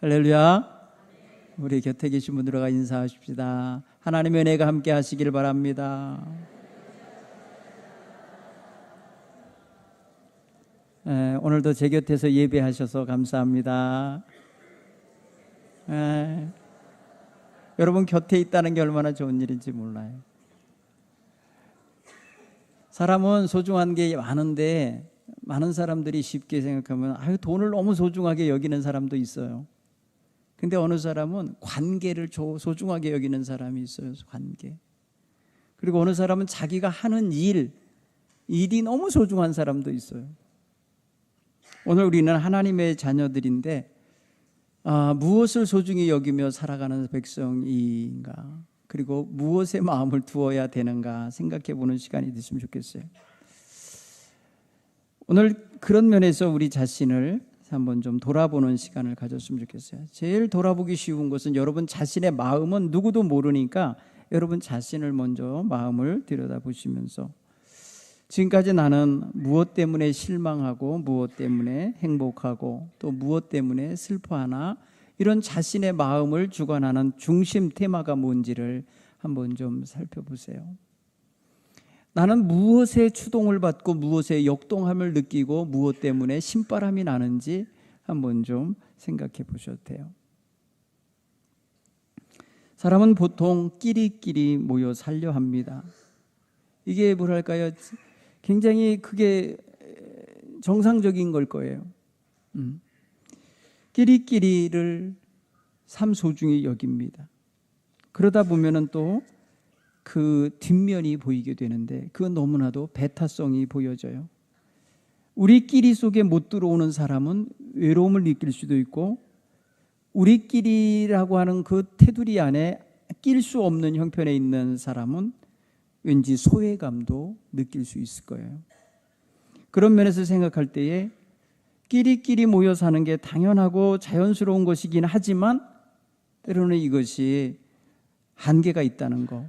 할렐루야. 우리 곁에 계신 분들과 인사하십시다. 하나님의 은혜가 함께 하시길 바랍니다. 오늘도 제 곁에서 예배하셔서 감사합니다. 여러분 곁에 있다는 게 얼마나 좋은 일인지 몰라요. 사람은 소중한 게 많은데 많은 사람들이 쉽게 생각하면 돈을 너무 소중하게 여기는 사람도 있어요. 근데 어느 사람은 관계를 소중하게 여기는 사람이 있어요. 관계. 그리고 어느 사람은 자기가 하는 일이 너무 소중한 사람도 있어요. 오늘 우리는 하나님의 자녀들인데 무엇을 소중히 여기며 살아가는 백성인가, 그리고 무엇에 마음을 두어야 되는가 생각해 보는 시간이 됐으면 좋겠어요. 오늘 그런 면에서 우리 자신을 한번 좀 돌아보는 시간을 가졌으면 좋겠어요. 제일 돌아보기 쉬운 것은 여러분 자신의 마음은 누구도 모르니까 여러분 자신을 먼저 마음을 들여다보시면서 지금까지 나는 무엇 때문에 실망하고 무엇 때문에 행복하고 또 무엇 때문에 슬퍼하나, 이런 자신의 마음을 주관하는 중심 테마가 뭔지를 한번 좀 살펴보세요. 나는 무엇에 추동을 받고 무엇에 역동함을 느끼고 무엇 때문에 신바람이 나는지 한번 좀 생각해 보셔도 돼요. 사람은 보통 끼리끼리 모여 살려 합니다. 이게 뭐랄까요? 굉장히 그게 정상적인 걸 거예요. 끼리끼리를 참 소중히 여깁니다. 그러다 보면은 또 그 뒷면이 보이게 되는데 그건 너무나도 배타성이 보여져요. 우리끼리 속에 못 들어오는 사람은 외로움을 느낄 수도 있고, 우리끼리라고 하는 그 테두리 안에 낄 수 없는 형편에 있는 사람은 왠지 소외감도 느낄 수 있을 거예요. 그런 면에서 생각할 때에 끼리끼리 모여 사는 게 당연하고 자연스러운 것이긴 하지만 때로는 이것이 한계가 있다는 거,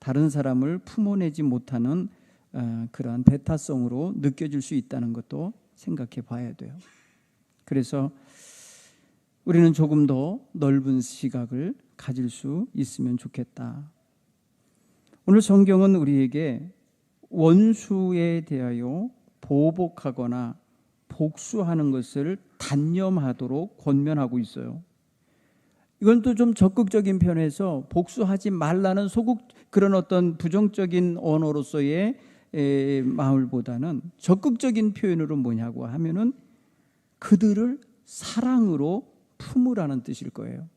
다른 사람을 품어내지 못하는 그러한 배타성으로 느껴질 수 있다는 것도 생각해 봐야 돼요. 그래서 우리는 조금 더 넓은 시각을 가질 수 있으면 좋겠다. 오늘 성경은 우리에게 원수에 대하여 보복하거나 복수하는 것을 단념하도록 권면하고 있어요. 이건 또 좀 적극적인 편에서 복수하지 말라는 그런 어떤 부정적인 언어로서의 마을보다는 적극적인 표현으로 뭐냐고 하면은 그들을 사랑으로 품으라는 뜻일 거예요.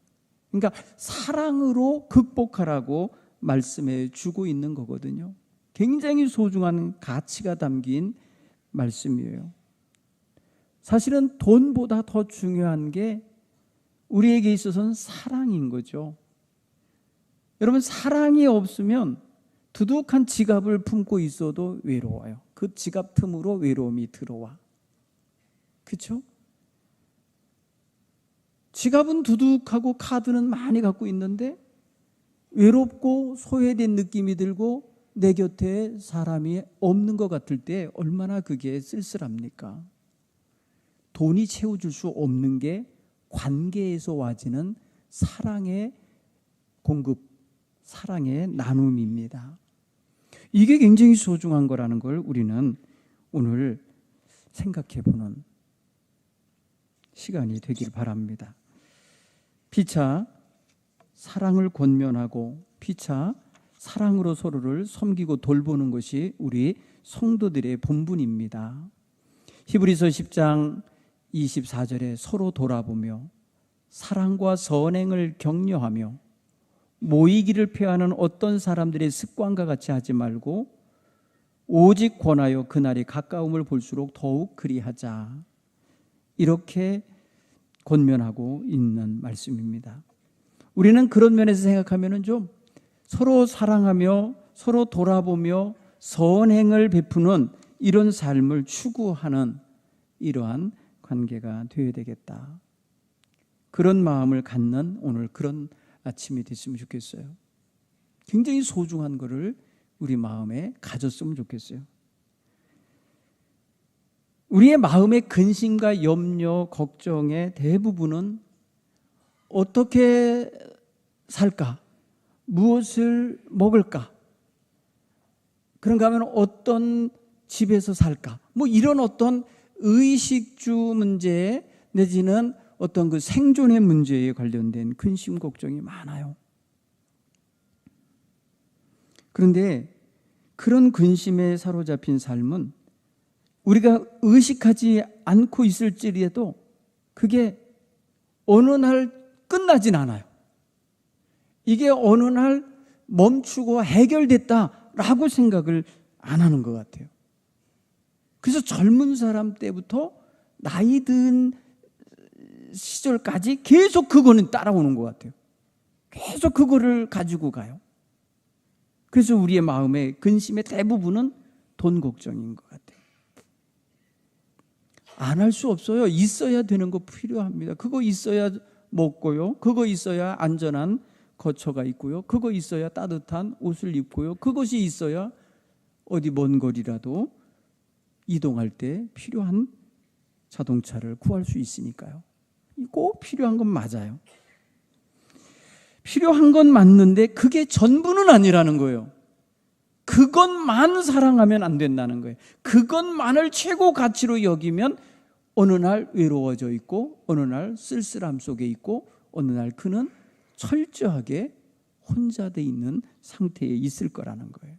그러니까 사랑으로 극복하라고 말씀해 주고 있는 거거든요. 굉장히 소중한 가치가 담긴 말씀이에요. 사실은 돈보다 더 중요한 게 우리에게 있어서는 사랑인 거죠. 여러분, 사랑이 없으면 두둑한 지갑을 품고 있어도 외로워요. 그 지갑 틈으로 외로움이 들어와. 그렇죠? 지갑은 두둑하고 카드는 많이 갖고 있는데 외롭고 소외된 느낌이 들고 내 곁에 사람이 없는 것 같을 때 얼마나 그게 쓸쓸합니까? 돈이 채워줄 수 없는 게 관계에서 와지는 사랑의 공급, 사랑의 나눔입니다. 이게 굉장히 소중한 거라는 걸 우리는 오늘 생각해 보는 시간이 되길 바랍니다. 피차 사랑을 권면하고 피차 사랑으로 서로를 섬기고 돌보는 것이 우리 성도들의 본분입니다. 히브리서 10장 24절에 서로 돌아보며 사랑과 선행을 격려하며 모이기를 피하는 어떤 사람들의 습관과 같이 하지 말고 오직 권하여 그날이 가까움을 볼수록 더욱 그리하자, 이렇게 권면하고 있는 말씀입니다. 우리는 그런 면에서 생각하면 좀 서로 사랑하며 서로 돌아보며 선행을 베푸는 이런 삶을 추구하는 이러한 관계가 되어야 되겠다. 그런 마음을 갖는 오늘 그런 아침이 됐으면 좋겠어요. 굉장히 소중한 거를 우리 마음에 가졌으면 좋겠어요. 우리의 마음의 근심과 염려, 걱정의 대부분은 어떻게 살까? 무엇을 먹을까? 그런가 하면 어떤 집에서 살까? 뭐 이런 어떤 의식주 문제 내지는 어떤 그 생존의 문제에 관련된 근심 걱정이 많아요. 그런데 그런 근심에 사로잡힌 삶은 우리가 의식하지 않고 있을지라도 그게 어느 날 끝나진 않아요. 이게 어느 날 멈추고 해결됐다라고 생각을 안 하는 것 같아요. 그래서 젊은 사람 때부터 나이 든 시절까지 계속 그거는 따라오는 것 같아요. 계속 그거를 가지고 가요. 그래서 우리의 마음의 근심의 대부분은 돈 걱정인 것 같아요. 안 할 수 없어요. 있어야 되는 거 필요합니다. 그거 있어야 먹고요. 그거 있어야 안전한 거처가 있고요. 그거 있어야 따뜻한 옷을 입고요. 그것이 있어야 어디 먼 거리라도 이동할 때 필요한 자동차를 구할 수 있으니까요. 꼭 필요한 건 맞아요. 필요한 건 맞는데 그게 전부는 아니라는 거예요. 그것만 사랑하면 안 된다는 거예요. 그것만을 최고 가치로 여기면 어느 날 외로워져 있고 어느 날 쓸쓸함 속에 있고 어느 날 그는 철저하게 혼자 돼 있는 상태에 있을 거라는 거예요.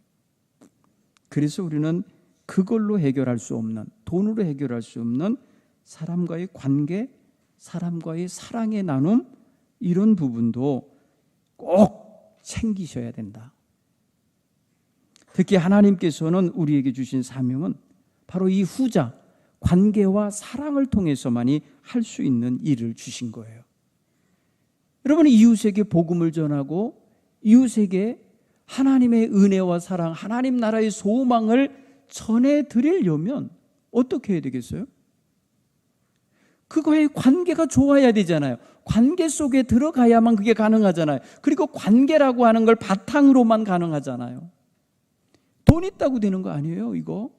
그래서 우리는 그걸로 해결할 수 없는, 돈으로 해결할 수 없는 사람과의 관계, 사람과의 사랑의 나눔, 이런 부분도 꼭 챙기셔야 된다. 특히 하나님께서는 우리에게 주신 사명은 바로 이 후자, 관계와 사랑을 통해서만이 할 수 있는 일을 주신 거예요. 여러분, 이웃에게 복음을 전하고 이웃에게 하나님의 은혜와 사랑, 하나님 나라의 소망을 전해드리려면 어떻게 해야 되겠어요? 그거의 관계가 좋아야 되잖아요. 관계 속에 들어가야만 그게 가능하잖아요. 그리고 관계라고 하는 걸 바탕으로만 가능하잖아요. 돈 있다고 되는 거 아니에요, 이거?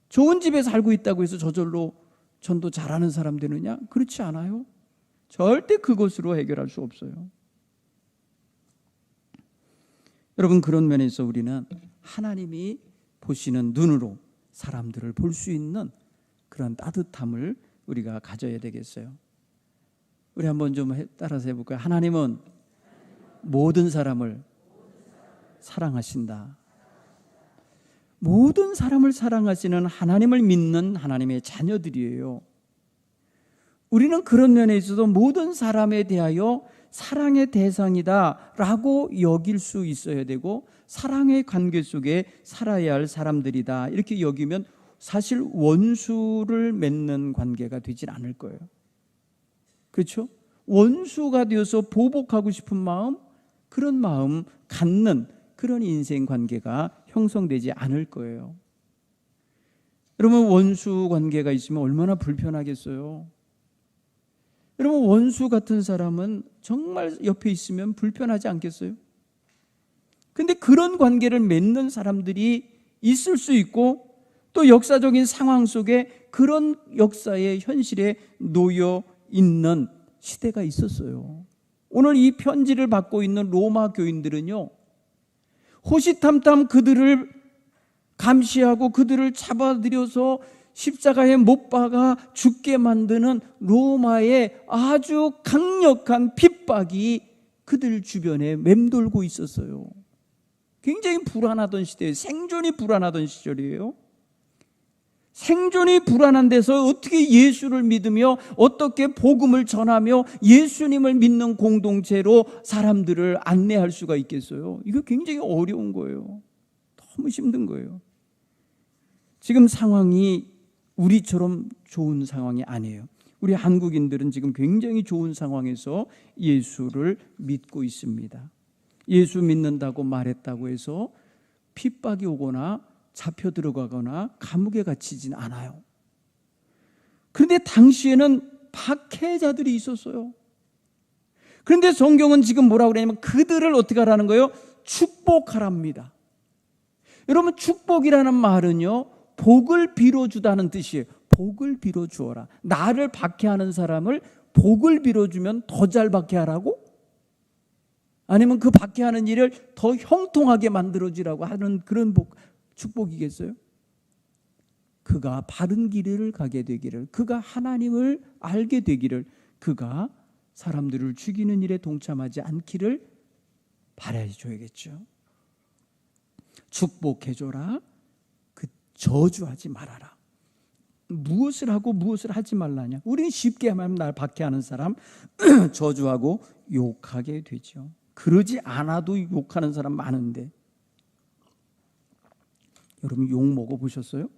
좋은 집에 살고 있다고 해서 저절로 전도 잘하는 사람 되느냐? 그렇지 않아요. 절대 그것으로 해결할 수 없어요. 여러분, 그런 면에서 우리는 하나님이 보시는 눈으로 사람들을 볼 수 있는 그런 따뜻함을 우리가 가져야 되겠어요. 우리 한번 좀 따라서 해볼까요? 하나님은 모든 사람을 사랑하신다. 모든 사람을 사랑하시는 하나님을 믿는 하나님의 자녀들이에요. 우리는 그런 면에 있어서 모든 사람에 대하여 사랑의 대상이다 라고 여길 수 있어야 되고, 사랑의 관계 속에 살아야 할 사람들이다 이렇게 여기면 사실 원수를 맺는 관계가 되질 않을 거예요. 그렇죠? 원수가 되어서 보복하고 싶은 마음, 그런 마음 갖는 그런 인생 관계가 형성되지 않을 거예요. 여러분, 원수 관계가 있으면 얼마나 불편하겠어요. 여러분, 원수 같은 사람은 정말 옆에 있으면 불편하지 않겠어요? 근데 그런 관계를 맺는 사람들이 있을 수 있고, 또 역사적인 상황 속에 그런 역사의 현실에 놓여 있는 시대가 있었어요. 오늘 이 편지를 받고 있는 로마 교인들은요, 호시탐탐 그들을 감시하고 그들을 잡아들여서 십자가에 못 박아 죽게 만드는 로마의 아주 강력한 핍박이 그들 주변에 맴돌고 있었어요. 굉장히 불안하던 시대예요. 생존이 불안하던 시절이에요. 생존이 불안한 데서 어떻게 예수를 믿으며 어떻게 복음을 전하며 예수님을 믿는 공동체로 사람들을 안내할 수가 있겠어요? 이거 굉장히 어려운 거예요. 너무 힘든 거예요. 지금 상황이 우리처럼 좋은 상황이 아니에요. 우리 한국인들은 지금 굉장히 좋은 상황에서 예수를 믿고 있습니다. 예수 믿는다고 말했다고 해서 핍박이 오거나 잡혀 들어가거나 감옥에 갇히진 않아요. 그런데 당시에는 박해자들이 있었어요. 그런데 성경은 지금 뭐라고 그러냐면 그들을 어떻게 하라는 거예요? 축복하랍니다. 여러분, 축복이라는 말은요, 복을 빌어주다는 뜻이에요. 복을 빌어주어라. 나를 박해하는 사람을 복을 빌어주면 더 잘 받게 하라고? 아니면 그 받게 하는 일을 더 형통하게 만들어주라고 하는 그런 축복이겠어요? 그가 바른 길을 가게 되기를, 그가 하나님을 알게 되기를, 그가 사람들을 죽이는 일에 동참하지 않기를 바라줘야겠죠. 축복해줘라, 그 저주하지 말아라. 무엇을 하고 무엇을 하지 말라냐? 우리는 쉽게 하면 날 박해하는 사람 저주하고 욕하게 되죠. 그러지 않아도 욕하는 사람 많은데, 여러분 욕 먹어보셨어요?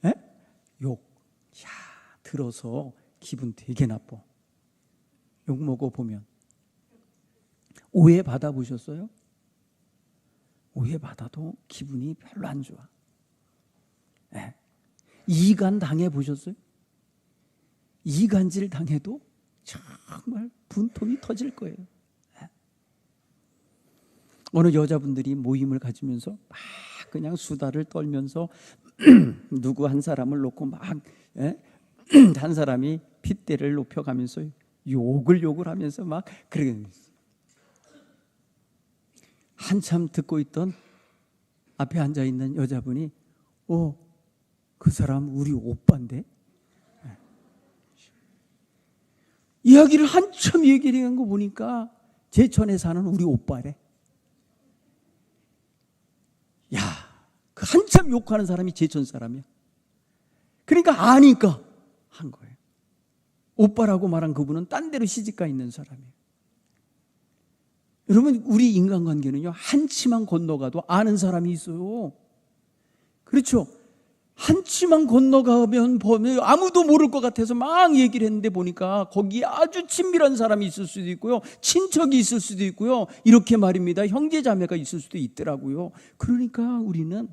에? 욕, 야, 들어서 기분 되게 나빠. 욕 먹어보면 오해 받아보셨어요? 오해 받아도 기분이 별로 안 좋아. 에? 이간 당해보셨어요? 이간질 당해도 정말 분통이 터질 거예요. 어느 여자분들이 모임을 가지면서 막 그냥 수다를 떨면서 누구 한 사람을 놓고 막 한 사람이 핏대를 높여가면서 욕을 하면서 막 그러게, 한참 듣고 있던 앞에 앉아있는 여자분이 그 사람 우리 오빠인데? 이야기를 한참 얘기를 한 거 보니까 제천에 사는 우리 오빠래. 야, 그 한참 욕하는 사람이 제천 사람이야. 그러니까 아니까 한 거예요. 오빠라고 말한 그분은 딴 데로 시집가 있는 사람이에요. 여러분, 우리 인간관계는요, 한치만 건너가도 아는 사람이 있어요. 그렇죠? 한치만 건너가면 아무도 모를 것 같아서 막 얘기를 했는데 보니까 거기에 아주 친밀한 사람이 있을 수도 있고요, 친척이 있을 수도 있고요, 이렇게 말입니다, 형제자매가 있을 수도 있더라고요. 그러니까 우리는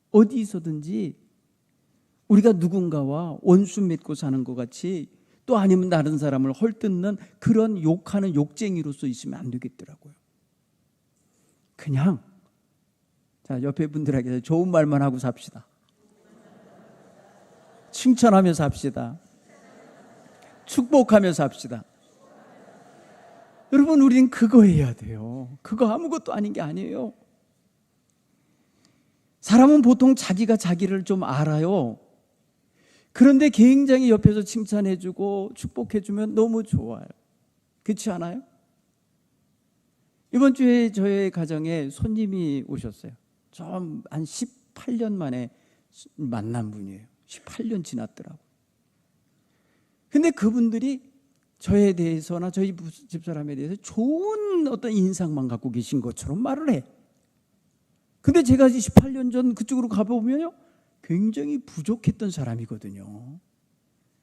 어디서든지 우리가 누군가와 원수 맺고 사는 것 같이, 또 아니면 다른 사람을 헐뜯는 그런 욕하는 욕쟁이로서 있으면 안 되겠더라고요. 그냥 자, 옆에 분들에게 좋은 말만 하고 삽시다. 칭찬하며 삽시다. 축복하며 삽시다. 여러분, 우리는 그거 해야 돼요. 그거 아무것도 아닌 게 아니에요. 사람은 보통 자기가 자기를 좀 알아요. 그런데 굉장히 옆에서 칭찬해주고 축복해주면 너무 좋아요. 그렇지 않아요? 이번 주에 저희 가정에 손님이 오셨어요. 좀 한 18년 만에 만난 분이에요. 18년 지났더라고요. 근데 그분들이 저에 대해서나 저희 집사람에 대해서 좋은 어떤 인상만 갖고 계신 것처럼 말을 해. 근데 제가 18년 전 그쪽으로 가보면요, 굉장히 부족했던 사람이거든요.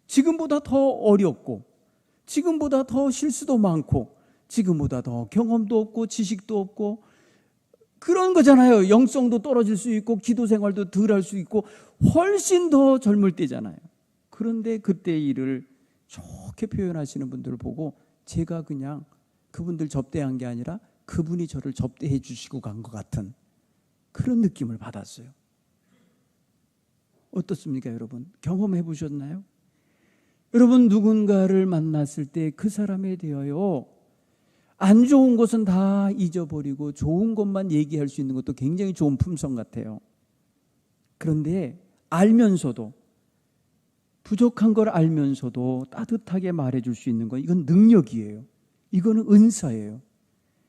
지금보다 더 어렵고, 지금보다 더 실수도 많고, 지금보다 더 경험도 없고 지식도 없고 그런 거잖아요. 영성도 떨어질 수 있고 기도 생활도 덜 할 수 있고 훨씬 더 젊을 때잖아요. 그런데 그때 일을 좋게 표현하시는 분들을 보고 제가 그냥 그분들 접대한 게 아니라 그분이 저를 접대해 주시고 간 것 같은 그런 느낌을 받았어요. 어떻습니까, 여러분? 경험해 보셨나요? 여러분, 누군가를 만났을 때 그 사람에 대하여 안 좋은 것은 다 잊어버리고 좋은 것만 얘기할 수 있는 것도 굉장히 좋은 품성 같아요. 그런데 알면서도, 부족한 걸 알면서도 따뜻하게 말해줄 수 있는 건 이건 능력이에요. 이거는 은사예요.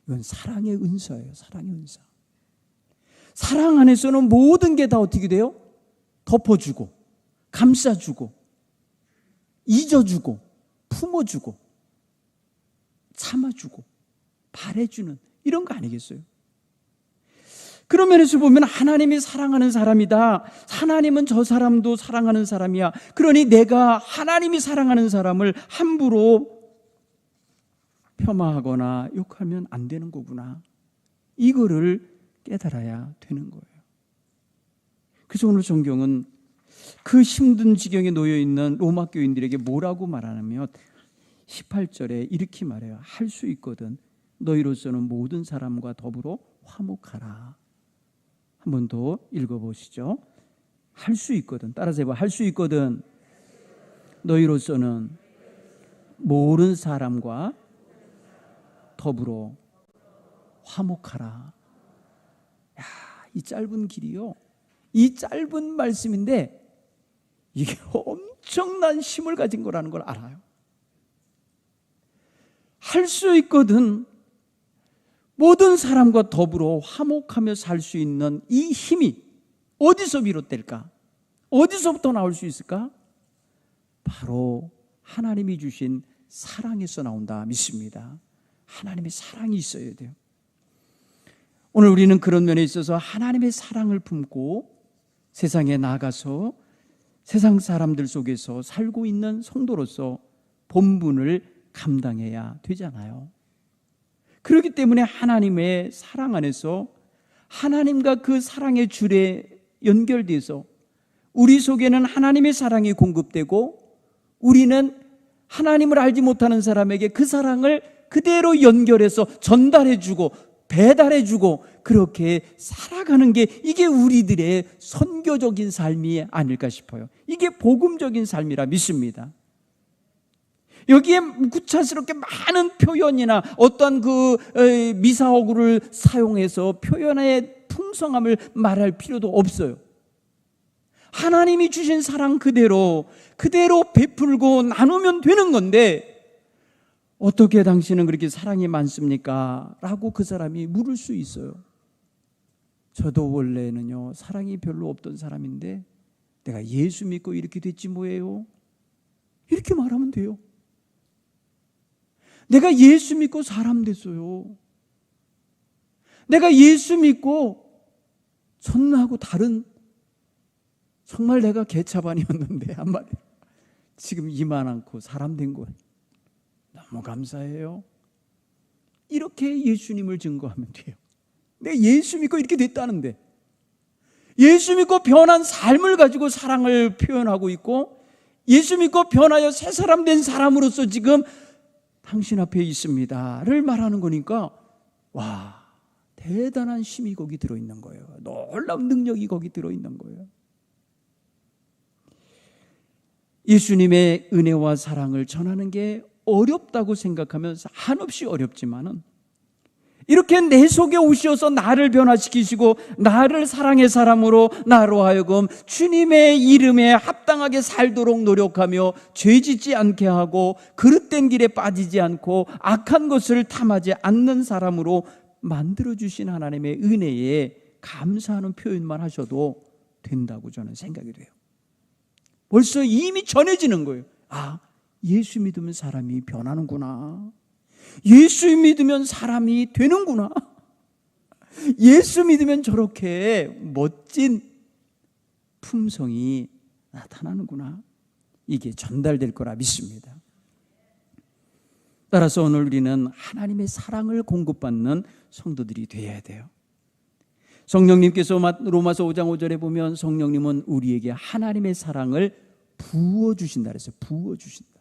이건 사랑의 은사예요. 사랑의 은사. 사랑 안에서는 모든 게 다 어떻게 돼요? 덮어주고, 감싸주고, 잊어주고, 품어주고, 참아주고, 바래주는 이런 거 아니겠어요? 그런 면에서 보면 하나님이 사랑하는 사람이다. 하나님은 저 사람도 사랑하는 사람이야. 그러니 내가 하나님이 사랑하는 사람을 함부로 폄하하거나 욕하면 안 되는 거구나. 이거를 깨달아야 되는 거예요. 그래서 오늘 성경은 그 힘든 지경에 놓여 있는 로마 교인들에게 뭐라고 말하냐면 18절에 이렇게 말해요. 할 수 있거든 너희로서는 모든 사람과 더불어 화목하라. 한 번 더 읽어보시죠. 할 수 있거든, 따라서 해봐. 할 수 있거든 너희로서는 모르는 사람과 더불어 화목하라. 야, 이 짧은 길이요, 이 짧은 말씀인데 이게 엄청난 힘을 가진 거라는 걸 알아요. 할 수 있거든. 모든 사람과 더불어 화목하며 살 수 있는 이 힘이 어디서 비롯될까? 어디서부터 나올 수 있을까? 바로 하나님이 주신 사랑에서 나온다 믿습니다. 하나님의 사랑이 있어야 돼요. 오늘 우리는 그런 면에 있어서 하나님의 사랑을 품고 세상에 나가서 세상 사람들 속에서 살고 있는 성도로서 본분을 감당해야 되잖아요. 그렇기 때문에 하나님의 사랑 안에서 하나님과 그 사랑의 줄에 연결돼서 우리 속에는 하나님의 사랑이 공급되고 우리는 하나님을 알지 못하는 사람에게 그 사랑을 그대로 연결해서 전달해주고 배달해주고 그렇게 살아가는 게 이게 우리들의 선교적인 삶이 아닐까 싶어요. 이게 복음적인 삶이라 믿습니다. 여기에 구차스럽게 많은 표현이나 어떠한 그 미사어구를 사용해서 표현의 풍성함을 말할 필요도 없어요. 하나님이 주신 사랑 그대로 베풀고 나누면 되는 건데 어떻게 당신은 그렇게 사랑이 많습니까? 라고 그 사람이 물을 수 있어요. 저도 원래는요 사랑이 별로 없던 사람인데 내가 예수 믿고 이렇게 됐지 뭐예요? 이렇게 말하면 돼요. 내가 예수 믿고 사람 됐어요. 내가 예수 믿고 전하고 다른 정말 내가 개차반이었는데 한마디로 지금 이만하고 사람 된 거예요. 너무 감사해요. 이렇게 예수님을 증거하면 돼요. 내가 예수 믿고 이렇게 됐다는데 예수 믿고 변한 삶을 가지고 사랑을 표현하고 있고 예수 믿고 변하여 새 사람 된 사람으로서 지금 당신 앞에 있습니다를 말하는 거니까 와, 대단한 힘이 거기 들어있는 거예요. 놀라운 능력이 거기 들어있는 거예요. 예수님의 은혜와 사랑을 전하는 게 어렵다고 생각하면 한없이 어렵지만은 이렇게 내 속에 오셔서 나를 변화시키시고 나를 사랑의 사람으로 나로 하여금 주님의 이름에 합당하게 살도록 노력하며 죄짓지 않게 하고 그릇된 길에 빠지지 않고 악한 것을 탐하지 않는 사람으로 만들어주신 하나님의 은혜에 감사하는 표현만 하셔도 된다고 저는 생각이 돼요. 벌써 이미 전해지는 거예요. 아, 예수 믿으면 사람이 변하는구나. 예수 믿으면 사람이 되는구나. 예수 믿으면 저렇게 멋진 품성이 나타나는구나. 이게 전달될 거라 믿습니다. 따라서 오늘 우리는 하나님의 사랑을 공급받는 성도들이 되어야 돼요. 성령님께서 로마서 5장 5절에 보면 성령님은 우리에게 하나님의 사랑을 부어주신다 그랬어요. 부어주신다.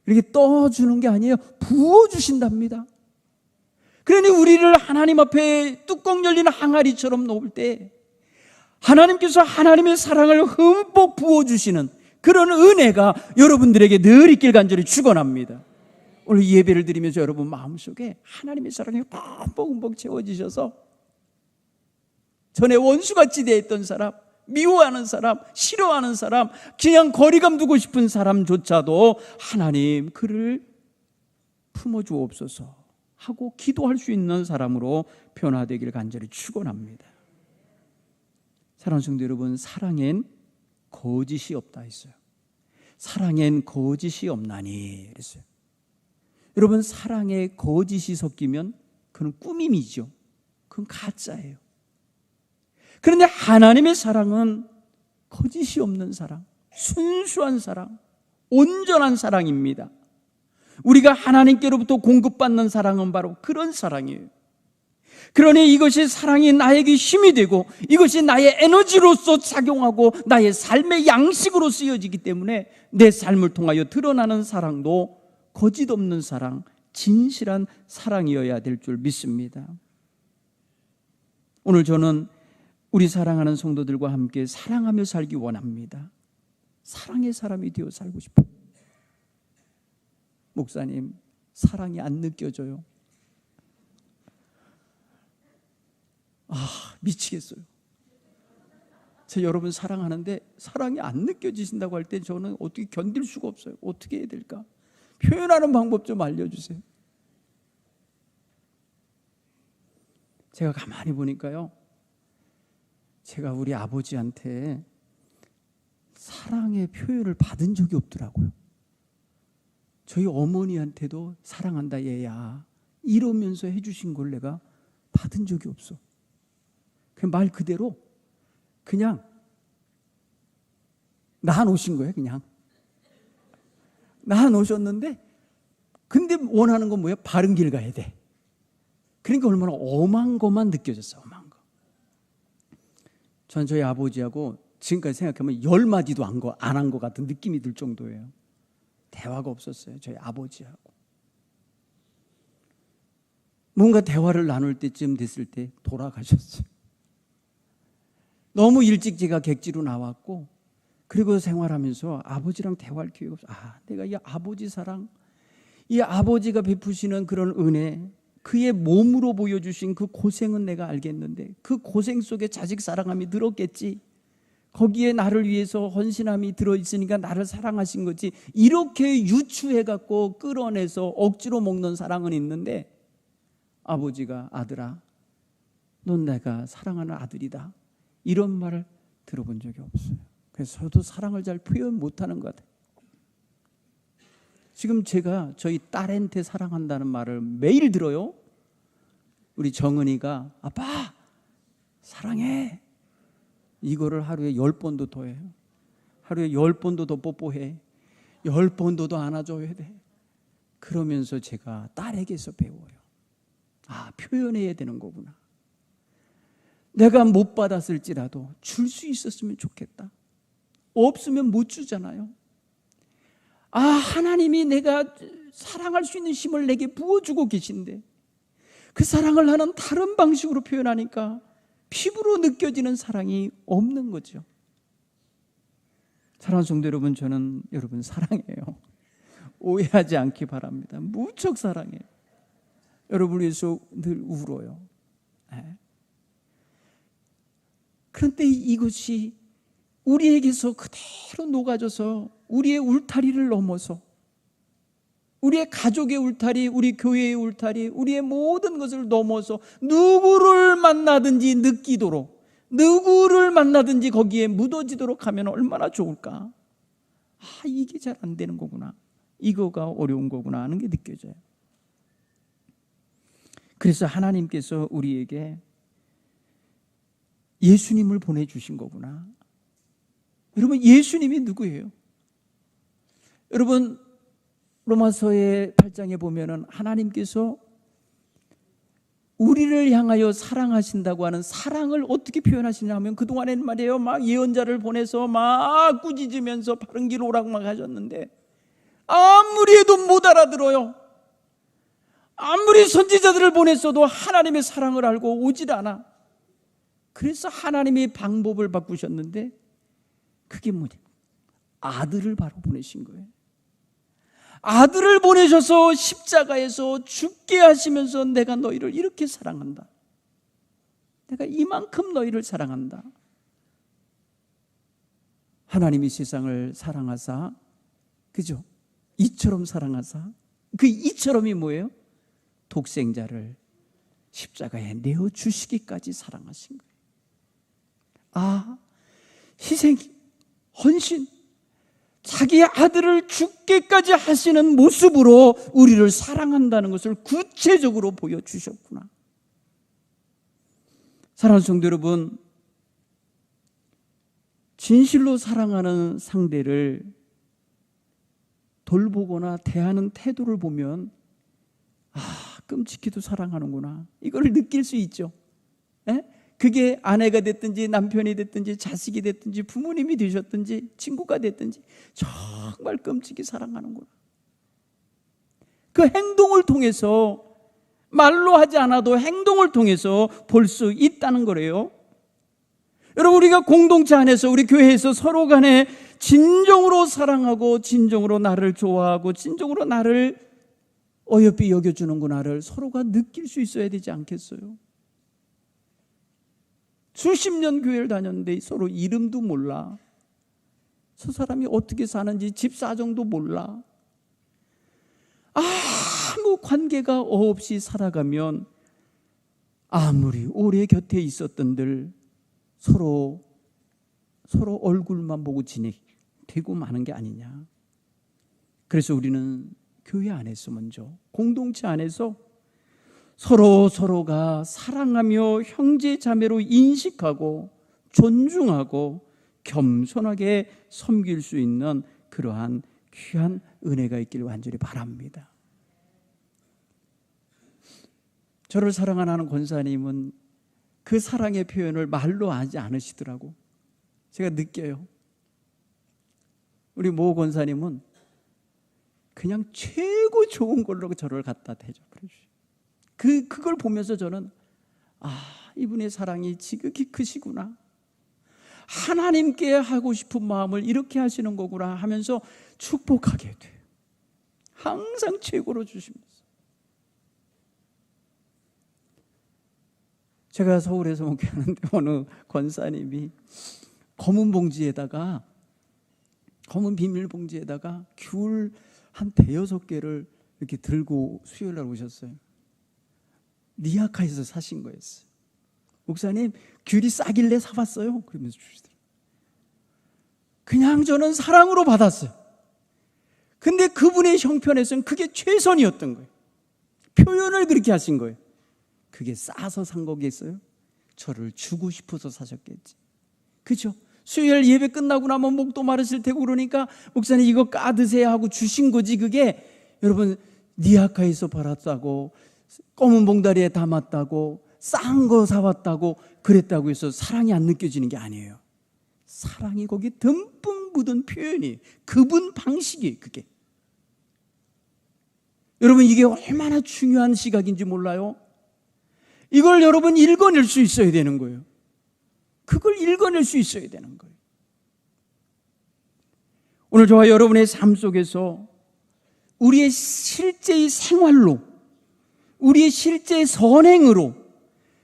이렇게 떠주는 게 아니에요. 부어주신답니다. 그러니 우리를 하나님 앞에 뚜껑 열린 항아리처럼 놓을 때 하나님께서 하나님의 사랑을 흠뻑 부어주시는 그런 은혜가 여러분들에게 늘 있길 간절히 축원합니다. 오늘 예배를 드리면서 여러분 마음속에 하나님의 사랑이 흠뻑 채워지셔서 전에 원수같이 되었던 사람, 미워하는 사람, 싫어하는 사람, 그냥 거리감 두고 싶은 사람조차도 하나님 그를 품어주옵소서 하고 기도할 수 있는 사람으로 변화되기를 간절히 축원합니다. 사랑하는 성도 여러분, 사랑엔 거짓이 없다 했어요. 사랑엔 거짓이 없나니 그랬어요. 여러분, 사랑에 거짓이 섞이면 그건 꾸밈이죠. 그건 가짜예요. 그런데 하나님의 사랑은 거짓이 없는 사랑, 순수한 사랑, 온전한 사랑입니다. 우리가 하나님께로부터 공급받는 사랑은 바로 그런 사랑이에요. 그러니 이것이 사랑이 나에게 힘이 되고 이것이 나의 에너지로서 작용하고 나의 삶의 양식으로 쓰여지기 때문에 내 삶을 통하여 드러나는 사랑도 거짓 없는 사랑, 진실한 사랑이어야 될 줄 믿습니다. 오늘 저는 우리 사랑하는 성도들과 함께 사랑하며 살기 원합니다. 사랑의 사람이 되어 살고 싶어요. 목사님, 사랑이 안 느껴져요. 미치겠어요. 제가 여러분 사랑하는데 사랑이 안 느껴지신다고 할 때 저는 어떻게 견딜 수가 없어요. 어떻게 해야 될까? 표현하는 방법 좀 알려주세요. 제가 가만히 보니까요, 제가 우리 아버지한테 사랑의 표현을 받은 적이 없더라고요. 저희 어머니한테도 사랑한다 얘야 이러면서 해주신 걸 내가 받은 적이 없어. 말 그대로 그냥 낳아놓으신 거예요. 그냥 낳아놓으셨는데, 근데 원하는 건 뭐예요? 바른 길 가야 돼. 그러니까 얼마나 엄한 것만 느껴졌어요. 엄한 거. 전 저희 아버지하고 지금까지 생각하면 10마디도 안 한 것 같은 느낌이 들 정도예요. 대화가 없었어요. 저희 아버지하고. 뭔가 대화를 나눌 때쯤 됐을 때 돌아가셨어요. 너무 일찍 제가 객지로 나왔고, 그리고 생활하면서 아버지랑 대화할 기회가 없어요. 내가 이 아버지 사랑, 이 아버지가 베푸시는 그런 은혜, 그의 몸으로 보여주신 그 고생은 내가 알겠는데 그 고생 속에 자식 사랑함이 들었겠지. 거기에 나를 위해서 헌신함이 들어있으니까 나를 사랑하신 거지. 이렇게 유추해갖고 끌어내서 억지로 먹는 사랑은 있는데, 아버지가 아들아, 넌 내가 사랑하는 아들이다, 이런 말을 들어본 적이 없어요. 그래서 저도 사랑을 잘 표현 못하는 것 같아요. 지금 제가 저희 딸한테 사랑한다는 말을 매일 들어요. 우리 정은이가 아빠 사랑해, 이거를 하루에 10번도 더 해요. 하루에 10번도 더 뽀뽀해, 10번도 더 안아줘야 돼. 그러면서 제가 딸에게서 배워요. 표현해야 되는 거구나. 내가 못 받았을지라도 줄 수 있었으면 좋겠다. 없으면 못 주잖아요. 하나님이 내가 사랑할 수 있는 힘을 내게 부어주고 계신데 그 사랑을 나는 다른 방식으로 표현하니까 피부로 느껴지는 사랑이 없는 거죠. 사랑하는 성도 여러분, 저는 여러분 사랑해요. 오해하지 않기 바랍니다. 무척 사랑해요. 여러분을 위해서 늘 울어요. 그런데 이것이 우리에게서 그대로 녹아져서 우리의 울타리를 넘어서 우리의 가족의 울타리, 우리 교회의 울타리, 우리의 모든 것을 넘어서 누구를 만나든지 느끼도록, 누구를 만나든지 거기에 묻어지도록 하면 얼마나 좋을까. 이게 잘 안 되는 거구나, 이거가 어려운 거구나 하는 게 느껴져요. 그래서 하나님께서 우리에게 예수님을 보내주신 거구나. 여러분, 예수님이 누구예요? 여러분, 로마서의 8장에 보면은 하나님께서 우리를 향하여 사랑하신다고 하는 사랑을 어떻게 표현하시냐 하면, 그동안에는 말이에요, 막 예언자를 보내서 막 꾸짖으면서 바른 길 오라고 막 하셨는데 아무리 해도 못 알아들어요. 아무리 선지자들을 보냈어도 하나님의 사랑을 알고 오질 않아. 그래서 하나님이 방법을 바꾸셨는데, 그게 뭐냐? 아들을 바로 보내신 거예요. 아들을 보내셔서 십자가에서 죽게 하시면서 내가 너희를 이렇게 사랑한다, 내가 이만큼 너희를 사랑한다. 하나님이 세상을 사랑하사, 그죠? 이처럼 사랑하사, 그 이처럼이 뭐예요? 독생자를 십자가에 내어주시기까지 사랑하신 거예요. 희생, 헌신, 자기의 아들을 죽게까지 하시는 모습으로 우리를 사랑한다는 것을 구체적으로 보여주셨구나. 사랑하는 성도 여러분, 진실로 사랑하는 상대를 돌보거나 대하는 태도를 보면 끔찍히도 사랑하는구나, 이걸 느낄 수 있죠. 그게 아내가 됐든지 남편이 됐든지 자식이 됐든지 부모님이 되셨든지 친구가 됐든지 정말 끔찍히 사랑하는구나. 그 행동을 통해서, 말로 하지 않아도 행동을 통해서 볼 수 있다는 거래요. 여러분, 우리가 공동체 안에서, 우리 교회에서 서로 간에 진정으로 사랑하고 진정으로 나를 좋아하고 진정으로 나를 어여삐 여겨주는구나를 서로가 느낄 수 있어야 되지 않겠어요? 수십 년 교회를 다녔는데 서로 이름도 몰라. 저 사람이 어떻게 사는지 집 사정도 몰라. 아무 관계가 없이 살아가면 아무리 오래 곁에 있었던들 서로 얼굴만 보고 지내고 마는 게 아니냐. 그래서 우리는 교회 안에서 먼저 공동체 안에서 서로가 사랑하며 형제 자매로 인식하고 존중하고 겸손하게 섬길 수 있는 그러한 귀한 은혜가 있기를 간절히 바랍니다. 저를 사랑하는 권사님은 그 사랑의 표현을 말로 하지 않으시더라고. 제가 느껴요. 우리 모 권사님은 그냥 최고 좋은 걸로 저를 갖다 대접해 주셔요. 그걸 보면서 저는 이분의 사랑이 지극히 크시구나. 하나님께 하고 싶은 마음을 이렇게 하시는 거구나 하면서 축복하게 돼요. 항상 최고로 주시면서. 제가 서울에서 목회하는데 어느 권사님이 검은 비닐봉지에다가 귤 한 5-6개를 이렇게 들고 수요일날 오셨어요. 니아카에서 사신 거였어요. 목사님, 귤이 싸길래 사봤어요. 그러면서 주시더라고요. 그냥 저는 사랑으로 받았어요. 근데 그분의 형편에서는 그게 최선이었던 거예요. 표현을 그렇게 하신 거예요. 그게 싸서 산 거겠어요? 저를 주고 싶어서 사셨겠지. 그죠? 수요일 예배 끝나고 나면 목도 마르실 테고 그러니까 목사님 이거 까드세요 하고 주신 거지. 그게 여러분 니아카에서 팔았다고 검은 봉다리에 담았다고 싼 거 사왔다고 그랬다고 해서 사랑이 안 느껴지는 게 아니에요. 사랑이 거기 듬뿍 묻은 표현이 그분 방식이 그게. 여러분 이게 얼마나 중요한 시각인지 몰라요? 이걸 여러분 읽어낼 수 있어야 되는 거예요. 그걸 읽어낼 수 있어야 되는 거예요. 오늘 저와 여러분의 삶 속에서 우리의 실제의 생활로, 우리의 실제의 선행으로,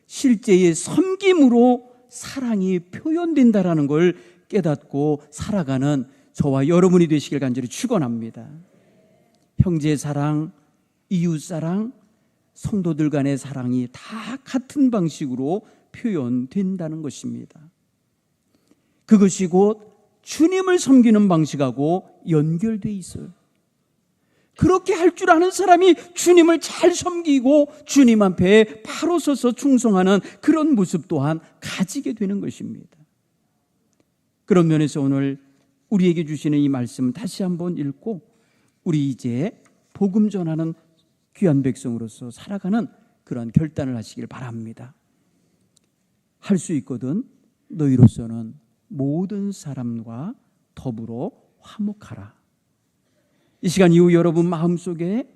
실제의 섬김으로 사랑이 표현된다라는 걸 깨닫고 살아가는 저와 여러분이 되시길 간절히 축원합니다. 형제 사랑, 이웃 사랑, 성도들 간의 사랑이 다 같은 방식으로 표현된다는 것입니다. 그것이 곧 주님을 섬기는 방식하고 연결되어 있어요. 그렇게 할 줄 아는 사람이 주님을 잘 섬기고 주님 앞에 바로 서서 충성하는 그런 모습 또한 가지게 되는 것입니다. 그런 면에서 오늘 우리에게 주시는 이 말씀 다시 한번 읽고 우리 이제 복음 전하는 귀한 백성으로서 살아가는 그런 결단을 하시길 바랍니다. 할 수 있거든 너희로서는 모든 사람과 더불어 화목하라. 이 시간 이후 여러분 마음속에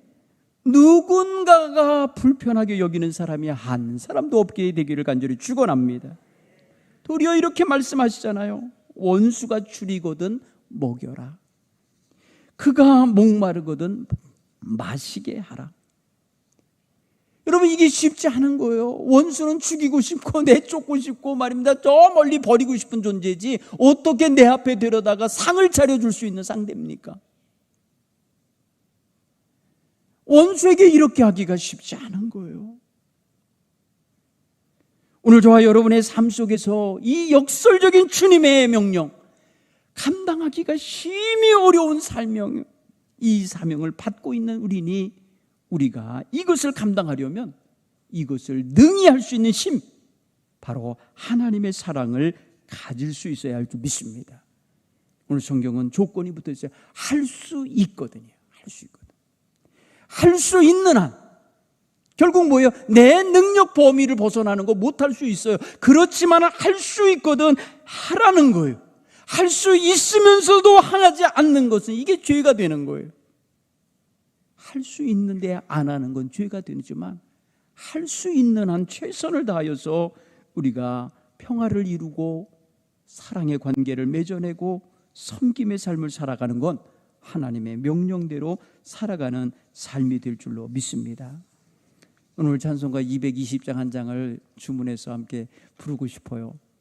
누군가가 불편하게 여기는 사람이 한 사람도 없게 되기를 간절히 축원합니다. 도리어 이렇게 말씀하시잖아요. 원수가 줄이거든 먹여라. 그가 목마르거든 마시게 하라. 여러분 이게 쉽지 않은 거예요. 원수는 죽이고 싶고 내쫓고 싶고 말입니다. 저 멀리 버리고 싶은 존재지 어떻게 내 앞에 데려다가 상을 차려줄 수 있는 상대입니까? 원수에게 이렇게 하기가 쉽지 않은 거예요. 오늘 저와 여러분의 삶 속에서 이 역설적인 주님의 명령 감당하기가 심히 어려운 사명, 이 사명을 받고 있는 우리가 이것을 감당하려면 이것을 능히 할 수 있는 힘, 바로 하나님의 사랑을 가질 수 있어야 할 줄 믿습니다. 오늘 성경은 조건이 붙어 있어요. 할 수 있거든요. 할 수 있거든. 할 수 있는 한. 결국 뭐예요? 내 능력 범위를 벗어나는 거 못할 수 있어요. 그렇지만 할 수 있거든 하라는 거예요. 할 수 있으면서도 하지 않는 것은 이게 죄가 되는 거예요. 할 수 있는데 안 하는 건 죄가 되지만 할 수 있는 한 최선을 다하여서 우리가 평화를 이루고 사랑의 관계를 맺어내고 섬김의 삶을 살아가는 건 하나님의 명령대로 살아가는 삶이 될 줄로 믿습니다. 오늘 찬송가 220장 한 장을 주문해서 함께 부르고 싶어요.